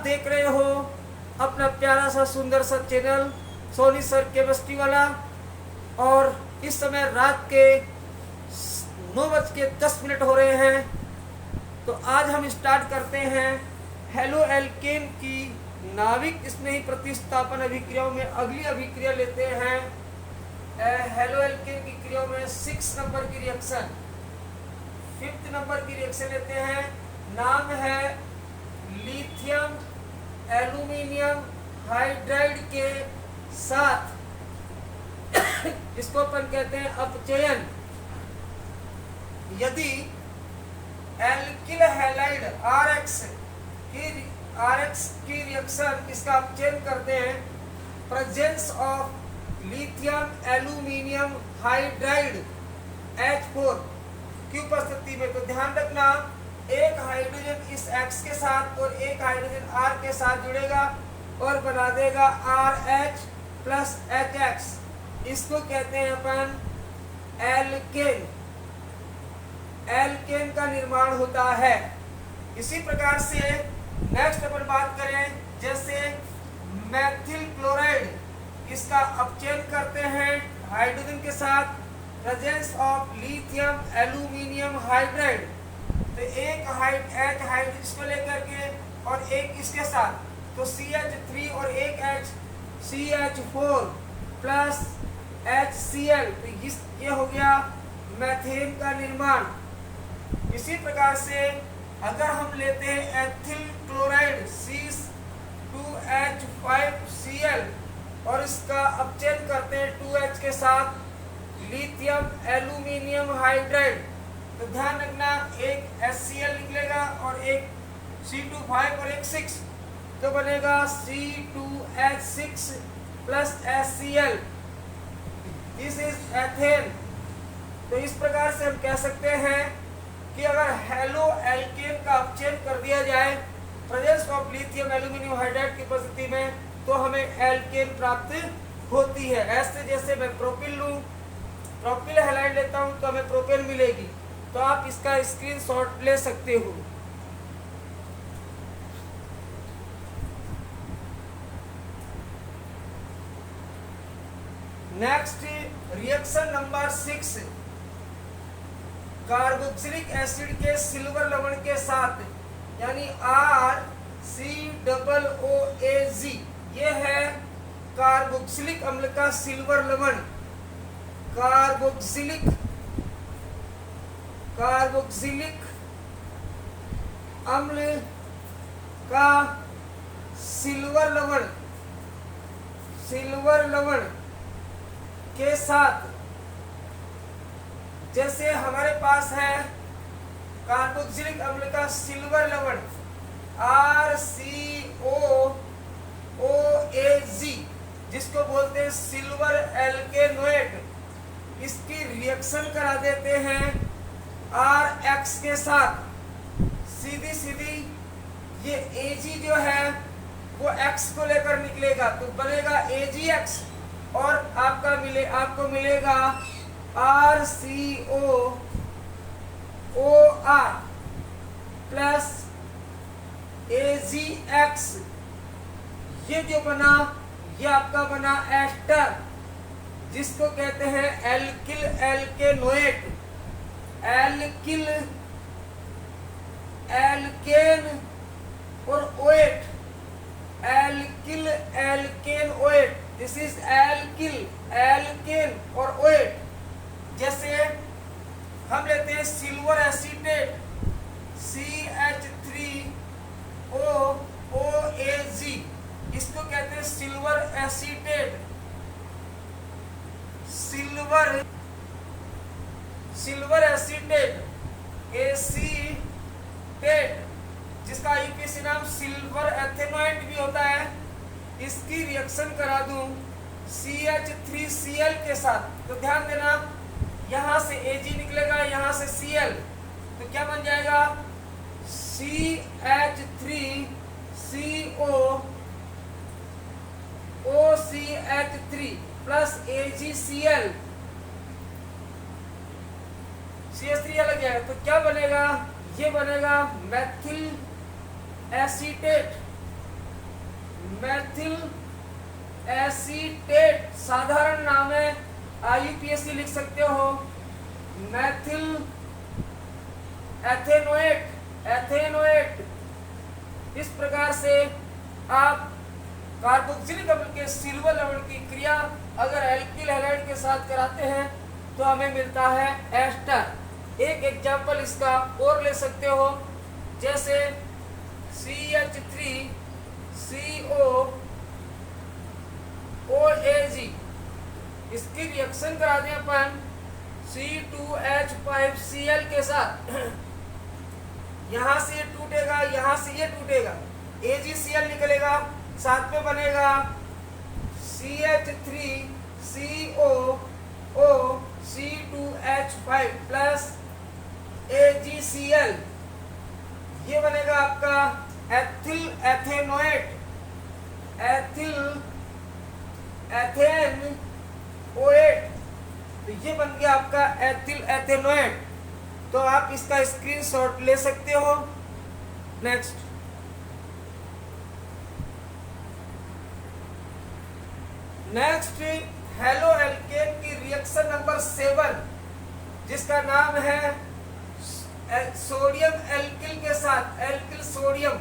देख रहे हो अपना प्यारा सा सुंदर सा चैनल सोनी सर केमिस्ट्री वाला। और इस समय रात के 9:10 हो रहे हैं। तो आज हम स्टार्ट करते हैं हेलो एल्केन की नाविक स्नेही प्रतिस्थापन अभिक्रियाओं में अगली अभिक्रिया लेते हैं। हेलो एल्केन की क्रियाओं में 6 नंबर की रिएक्शन, 5th नंबर की रिएक्शन लेते हैं। नाम है लिथियम एल्यूमिनियम हाइड्राइड के साथ इसको अपन कहते हैं अपचयन। यदि एल्किल हैलाइड RX की रिएक्शन इसका अपचयन करते हैं presence of lithium aluminium hydride H4 की उपस्थिति में, तो ध्यान रखना एक हाइड्रोजन इस X के साथ और एक हाइड्रोजन R के साथ जुड़ेगा और बना देगा RH प्लस HX। इसको कहते हैं अपन एल्केन। एल्केन का निर्माण होता है। इसी प्रकार से नेक्स्ट अपन बात करें, जैसे मेथिल क्लोराइड इसका अपचयन करते हैं हाइड्रोजन के साथ presence of lithium aluminium hydride. तो एक हाइड्रोजन इसको लेकर के और एक इसके साथ, तो CH3 और एक H CH4 प्लस HCl, तो ये हो गया मेथेन का निर्माण। इसी प्रकार से अगर हम लेते हैं एथिल क्लोराइड C2H5Cl और इसका अपचयन करते हैं 2H के साथ लिथियम एल्यूमिनियम हाइड्राइड, तो ध्यान रखना एक HCl निकलेगा और एक C2 5 और एक 6, तो बनेगा C2H6 plus HCl। This is ethane. तो इस प्रकार से हम कह सकते हैं कि अगर हेलो एल्केन का अपचयन कर दिया जाए presence of lithium aluminium hydride की उपस्थिति में, तो हमें एल्केन प्राप्त होती है। ऐसे जैसे मैं प्रोपिल लूं, प्रोपिल हैलाइड लेता हूं तो हमें प्रोपेन मिलेगी। तो आप इसका स्क्रीनशॉट ले सकते हो। Next reaction number 6, carboxylic acid के सिल्वर लवण के साथ, यानी RCOOAG, ये है कार्बोक्सिलिक अम्ल का सिल्वर लवण। कार्बोक्सिलिक अम्ल का सिल्वर लवण के साथ, जैसे हमारे पास है कार्बोक्सिलिक अम्ल का सिल्वर लवण RCOOAG, जिसको बोलते हैं सिल्वर एल्केनोएट, इसकी रिएक्शन करा देते हैं RX के साथ। सीधी ये Ag जो है वो X को लेकर निकलेगा, तो बनेगा AgX और आपको मिलेगा RCOOR प्लस AgX। ये जो बना ये आपका बना एस्टर, जिसको कहते हैं एल्किल एल्केनोएट। एल्केन और oate, alkyl alkane oate, this is alkane और ओएट। जैसे हम लेते हैं सिल्वर एसीटेट CH3OOAG, इसको कहते हैं silver acetate. Silver acetate acetate, जिसका यूपीएससी नाम सिल्वर एथेनोएट भी होता है, इसकी रिएक्शन करा दूं CH3Cl के साथ, तो ध्यान देना यहां से Ag निकलेगा, यहां से Cl, तो क्या बन जाएगा CH3COOCH3 प्लस AgCl, CH3 अलग जाएगा, तो क्या बनेगा, ये बनेगा मेथिल एसीटेट। मैथिल एसीटेट, साधारण नाम है, IUPAC लिख सकते हो। Maithil ethanoate, ethanoate. इस प्रकार से आप कार्बोक्सिलिक अम्ल के सिल्वर लवण की क्रिया अगर एल्किल हैलाइड के साथ कराते हैं तो हमें मिलता है एस्टर। एक एग्जाम्पल इसका और ले सकते हो, जैसे CH3CO OAG, इसकी रिएक्शन करा दें अपन C2H5Cl के साथ। यहां से ये टूटेगा, यहां से ये टूटेगा, AgCl निकलेगा, साथ में बनेगा CH3COOC2H5 प्लस AgCl। ये बनेगा आपका एथिल एथेनोएट, एथिल एथेनोएट। तो ये बन गया आपका एथिल एथेनोएट। तो आप इसका स्क्रीनशॉट ले सकते हो। नेक्स्ट, नेक्स्ट हेलो एल्केन की रिएक्शन नंबर 7, जिसका नाम है सोडियम एल्किल के साथ, alkyl sodium,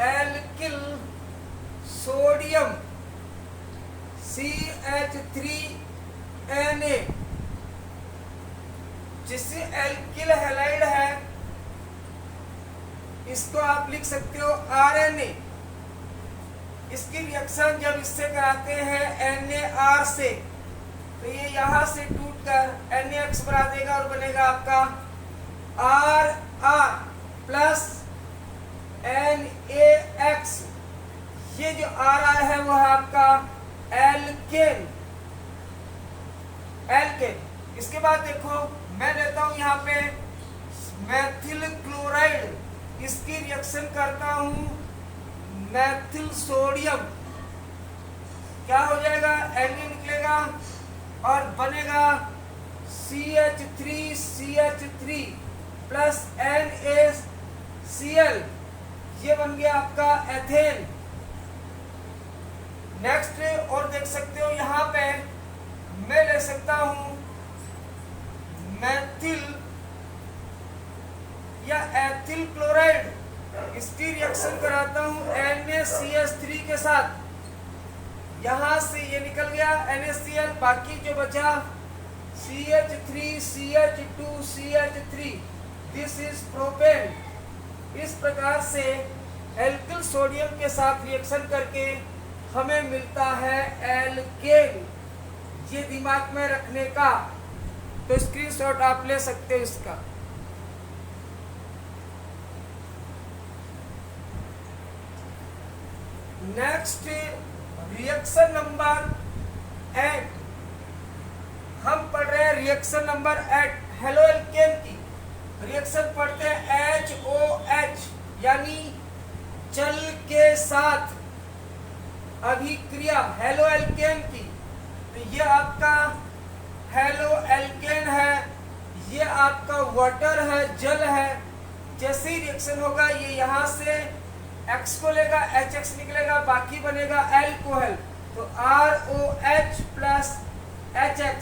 alkyl sodium CH3Na, जिससे एल्किल हैलाइड है, इसको आप लिख सकते हो RNA। इसकी रिएक्शन जब इससे कराते हैं NaR से, तो ये यहां से टूटकर NaX बना देगा और बनेगा आपका RR प्लस NaX। ये जो RR है वो है आपका एल्केन, एल्केन। इसके बाद देखो, मैं लेता हूं यहाँ पे मैथिल क्लोराइड, इसकी रिएक्शन करता हूं मैथिल सोडियम, क्या हो जाएगा, Na निकलेगा और बनेगा CH3CH3 प्लस NaCl। ये बन गया आपका एथेन। नेक्स्ट और देख सकते हो, यहाँ पे मैं ले सकता हूं मैथिल या एथिल क्लोराइड, इसकी रिएक्शन कराता हूं NaCH3 के साथ। यहां से ये निकल गया NaCl, बाकी जो बचा CH3CH2CH3, दिस इज प्रोपेन। इस प्रकार से एल्किल सोडियम के साथ रिएक्शन करके हमें मिलता है एल्केन। ये दिमाग में रखने का, तो स्क्रीनशॉट आप ले सकते हो इसका। नेक्स्ट रिएक्शन नंबर 8, हम पढ़ रहे हैं रिएक्शन नंबर 8 हेलो एल्केन की। रिएक्शन पढ़ते हैं HOH, यानी जल के साथ अभिक्रिया हेलो एल्केन की। तो ये आपका हेलो एल्केन है, ये आपका वाटर है, जल है। जैसे ही रिएक्शन होगा, ये यहां से X को लेगा, HX निकलेगा, बाकी बनेगा एल्कोहल, तो ROH प्लस HX।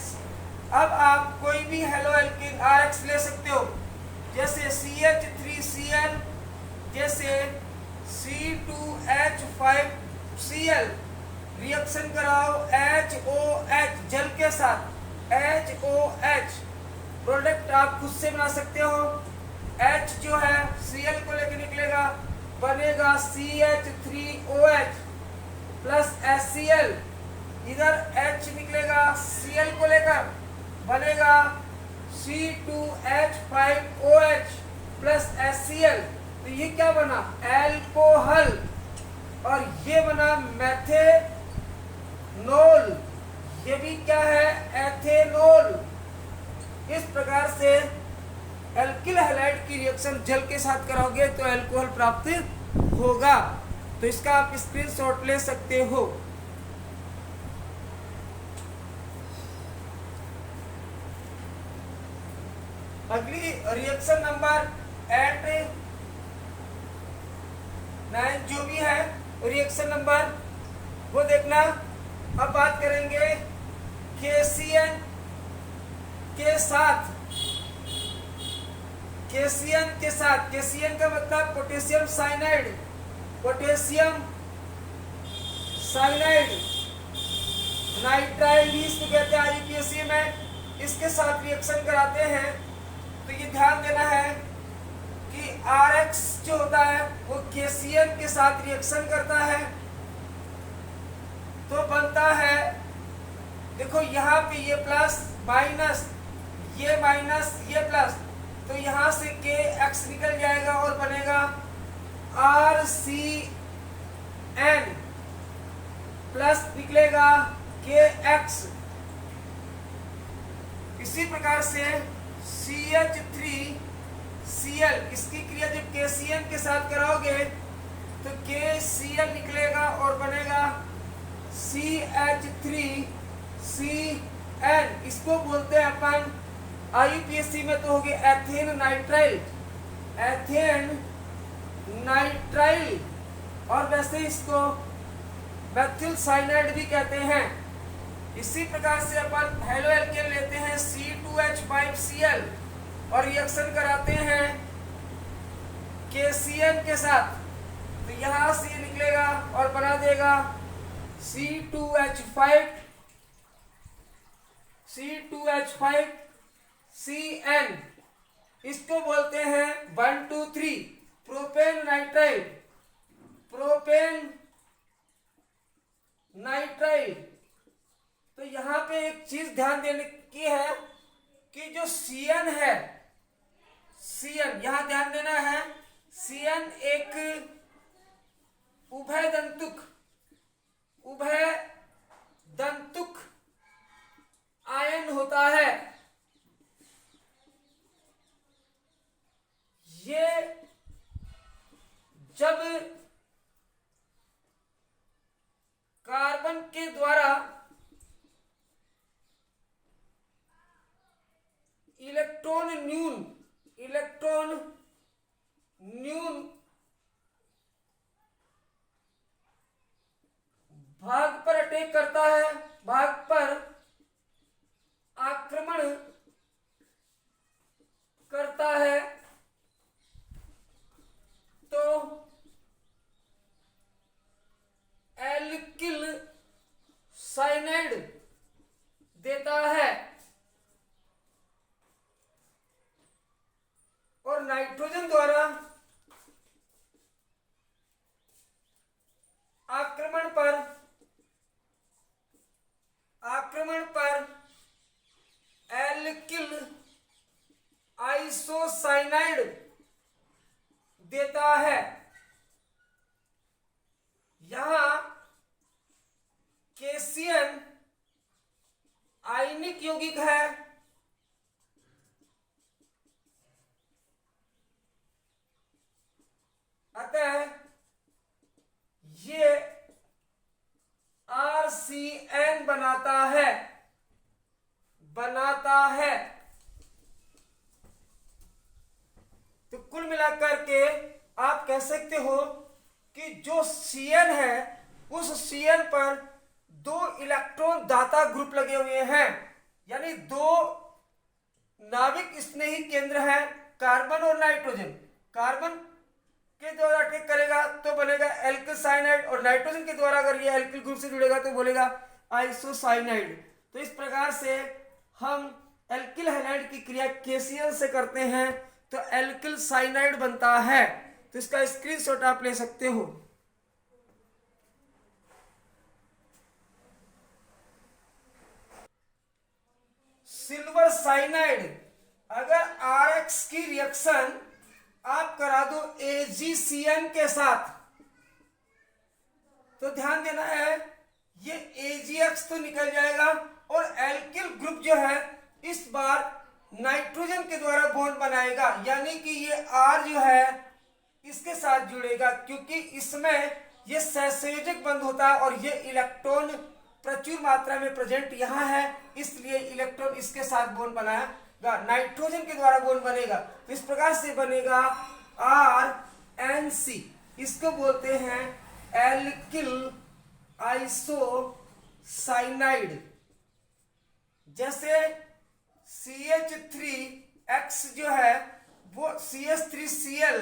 अब आप कोई भी हेलो एल्केन RX ले सकते हो, जैसे CH3Cl, जैसे C2H5Cl। रिएक्शन कराओ HOH जल के साथ, HOH। प्रोडक्ट आप खुद से बना सकते हो। H जो है Cl को लेकर निकलेगा, बनेगा CH3OH प्लस HCl। इधर H निकलेगा Cl को लेकर, बनेगा C2H5OH प्लस HCl। तो ये क्या बना, एल्कोहल। और ये बना मेथेनॉल, ये भी क्या है, एथेनॉल। इस प्रकार से एल्किल हैलाइड की रिएक्शन जल के साथ कराओगे तो एल्कोहल प्राप्त होगा। तो इसका आप स्क्रीनशॉट ले सकते हो। अगली रिएक्शन नंबर 8, 9 जो भी है, रिएक्शन नंबर वो देखना। अब बात करेंगे KCN के साथ। KCN का मतलब potassium cyanide. Potassium cyanide nitrile भी इसको कहते हैं IUPAC में। इसके साथ रिएक्शन कराते हैं तो ये ध्यान देना है कि RX जो होता है वो KCN के साथ रिएक्शन करता है तो बनता है, देखो यहाँ पे ये प्लस माइनस, ये माइनस, ये प्लस, तो यहाँ से KX निकल जाएगा और बनेगा RCN प्लस निकलेगा KX। इसी प्रकार से CH3Cl, इसकी क्रिया जब KCN के साथ कराओगे तो KCl निकलेगा और बनेगा CH3Cn। इसको बोलते हैं अपन IUPAC में तो हो गया एथेन नाइट्राइल, एथेन नाइट्राइल, और वैसे इसको मेथिल साइनाइड भी कहते हैं। इसी प्रकार से अपन हेलो एल्केन लेते हैं C2H5Cl और रिएक्शन कराते हैं KCN के साथ तो यहां से ये निकलेगा और बना देगा C2H5Cn। इसको बोलते हैं 1 2 3 प्रोपेन नाइट्राइल, प्रोपेन नाइट्राइल। तो यहाँ पे एक चीज ध्यान देने की है कि जो CN है, CN यहां ध्यान देना है, CN एक उभय दंतुक आयन होता है। ये जब कार्बन के द्वारा इलेक्ट्रॉन न्यून भाग पर अटैक करता है, भाग पर आक्रमण करता है तो एल्किल साइनाइड देता है, और नाइट्रोजन द्वारा आक्रमण पर एल्किल आइसोसाइनाइड देता है। यहां KCN आयनिक यौगिक है, अतः ये RCN बनाता है। तो कुल मिलाकर के आप कह सकते हो कि जो CN है उस CN पर 2 इलेक्ट्रॉन दाता ग्रुप लगे हुए हैं, यानी 2 नाविक स्नेही केंद्र हैं, कार्बन और नाइट्रोजन। कार्बन के द्वारा अटैक करेगा तो बनेगा एल्किल साइनाइड, और नाइट्रोजन के द्वारा अगर ये एल्किल ग्रुप से जुड़ेगा तो बोलेगा आइसोसाइनाइड। तो इस प्रकार से हम एल्किल हैलाइड की क्रिया KCN से करते हैं तो एल्किल साइनाइड बनता है। तो इसका स्क्रीनशॉट आप ले सकते हो। सिल्वर साइनाइड, अगर RX की रिएक्शन आप करा दो AgCN के साथ तो ध्यान देना है ये AgX तो निकल जाएगा और एल्किल ग्रुप जो है इस बार नाइट्रोजन के द्वारा बॉन्ड बनाएगा, यानी कि ये R जो है इसके साथ जुड़ेगा, क्योंकि इसमें ये सहसंयोजक बंध होता है और ये इलेक्ट्रॉन प्रचुर मात्रा में प्रेजेंट यहाँ है, इसलिए इलेक्ट्रॉन इसके साथ बॉन्ड बनाएगा, नाइट्रोजन के द्वारा बॉन्ड बनेगा। तो इस प्रकार से बनेगा RNC, इसको बोलते हैं एल्किल आइसोसाइनाइड। जैसे CH3X जो है वो CH3Cl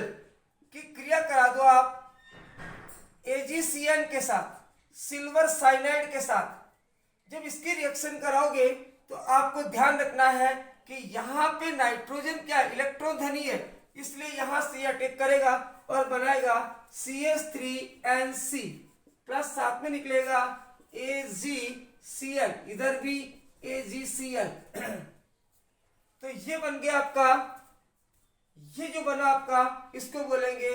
की क्रिया करा दो आप AgCN के साथ, सिल्वर साइनाइड के साथ। जब इसकी रिएक्शन कराओगे तो आपको ध्यान रखना है कि यहाँ पे नाइट्रोजन क्या इलेक्ट्रॉन धनी है, इसलिए यहां से अटैक करेगा और बनाएगा CH3NC प्लस साथ में निकलेगा AgCl, इधर भी AgCl। तो ये बन गया आपका, ये जो बना आपका इसको बोलेंगे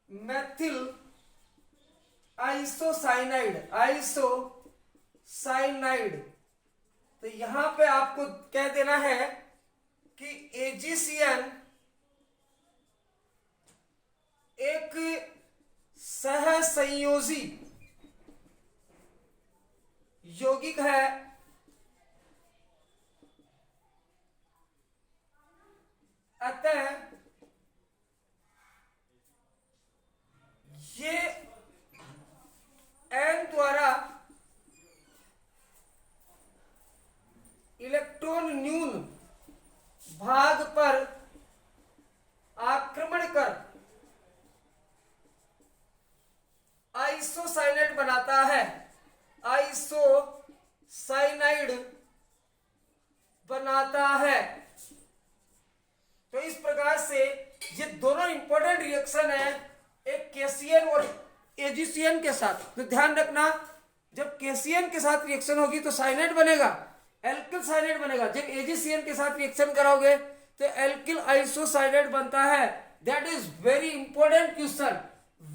मेथिल आइसोसाइनाइड। तो यहां पे आपको कह देना है कि AgCN एक सहसंयोजी यौगिक है, अतः ये N द्वारा इलेक्ट्रॉन न्यून भाग पर आक्रमण कर आइसोसाइनाइड बनाता है, आइसोसाइनाइड बनाता है। तो इस प्रकार से ये दोनों इंपॉर्टेंट रिएक्शन है, एक KCN और AgCN के साथ। तो ध्यान रखना, जब KCN के साथ रिएक्शन होगी तो साइनाइड बनेगा, एल्किल साइनाइड बनेगा। जब AgCN के साथ रिएक्शन कराओगे तो एल्किल आइसोसाइनाइड बनता है। That is very important question,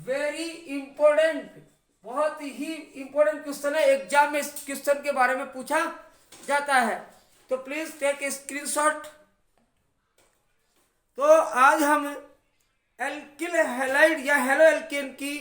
very important, बहुत ही इंपॉर्टेंट क्वेश्चन है। एग्जाम में इस क्वेश्चन के बारे में पूछा जाता है, तो प्लीज टेक ए स्क्रीनशॉट। तो आज हम एल्किल हैलाइड या हेलो एल्केन की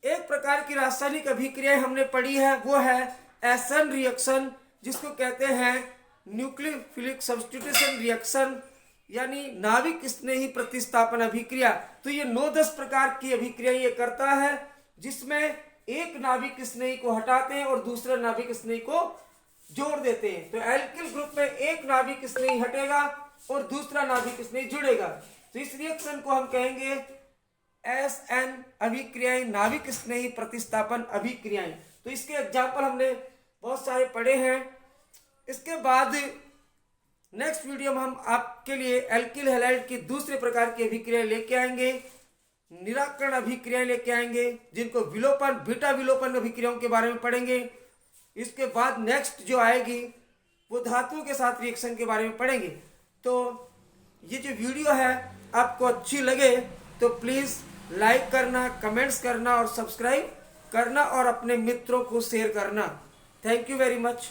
एक प्रकार की रासायनिक अभिक्रिया हमने पढ़ी है, वो है एसन रिएक्शन, जिसको कहते हैं न्यूक्लियोफिलिक सब्स्टिट्यूशन रिएक्शन, यानी नाविक स्नेही प्रतिस्थापन अभिक्रिया। तो ये 9-10 प्रकार की अभिक्रिया ये करता है, जिसमें एक नाविक स्नेही को हटाते हैं और दूसरे नाविक स्नेही को जोड़ देते हैं। तो एल्किल ग्रुप में एक नाविक स्नेही हटेगा और दूसरा नाविक स्नेही जुड़ेगा। तो इस रिएक्शन को हम कहेंगे SN अभिक्रियाएं, नाविक स्नेही प्रतिस्थापन अभिक्रियाएं। तो इसके एग्जाम्पल हमने बहुत सारे पढ़े हैं। इसके बाद नेक्स्ट वीडियो में हम आपके लिए एल्किल हैलाइड की दूसरे प्रकार की अभिक्रिया लेके आएंगे, निराकरण अभिक्रिया लेके आएंगे, जिनको विलोपन, बीटा विलोपन अभिक्रियाओं के बारे में पढ़ेंगे। इसके बाद नेक्स्ट जो आएगी वो धातुओं के साथ रिएक्शन के बारे में पढ़ेंगे। तो ये जो वीडियो है आपको अच्छी लगे तो प्लीज लाइक करना, कमेंट्स करना और सब्सक्राइब करना और अपने मित्रों को शेयर करना। Thank you very much.